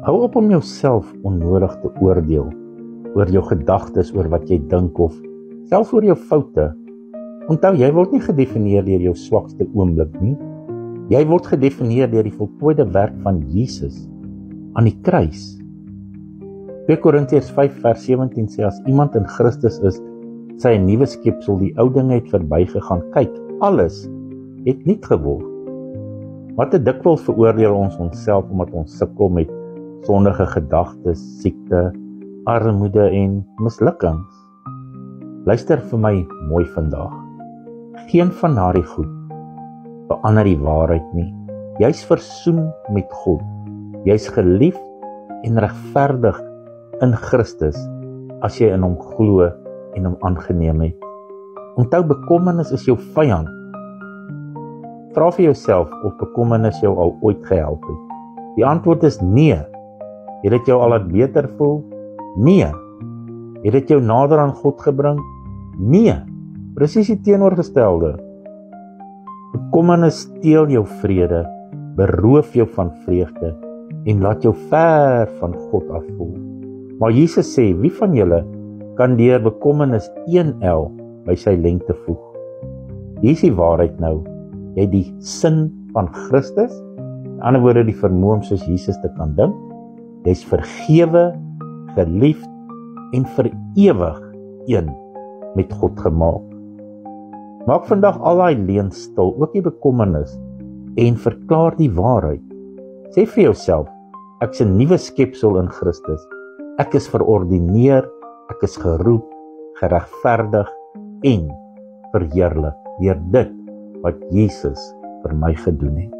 Hou op om jouself onnodig te oordeel, oor jou gedagtes, oor wat jy dink of selfs oor jou foute. Onthou, jy word nie gedefinieer deur jou swakste oomblik nie. Jy word gedefinieer deur die voltooide werk van Jesus aan die kruis. 2 Korintiërs 5 vers 17 sê, as iemand in Christus is, sy 'n nuwe skepsel, die ou dinge het verbygegaan. Kyk, alles het nuut geword. Wat 'n dikwels veroordeel ons onsself omdat ons sukkel met sondige gedagtes, siekte, armoede en mislukkings. Luister vir my mooi vandag. Geen van daardie goed verander die waarheid nie. Jy's versoen met God. Jy's geliefd en regverdig in Christus as jy in hom glo en hom aangeneem het. Onthou, bekommernis is jou vyand. Vra vir jouself of bekommernis jou al ooit gehelp het. Die antwoord is nee. Het dit jou al laat beter voel? Nee. Het dit jou nader aan God gebring? Nee. Presies die teenoorgestelde. Bekommernis steel jou vrede, beroof jou van vreugde en laat jou ver van God af voel. Maar Jesus sê, wie van julle kan deur bekommernis 1 el by sy lengte voeg? Hier is die waarheid nou. Jy het die sin van Christus, in ander woorde die vermoë om soos Jesus te kan dink. Jy's vergewe, geliefd en vir ewig een met God gemaak. Maak vandag al daai leuns stil, ook die bekommernis, en verklaar die waarheid. Sê vir jouself, ek is 'n nuwe skepsel in Christus. Ek is verordineer, ek is geroep, geregverdig en verheerlik deur dit wat Jesus vir my gedoen het.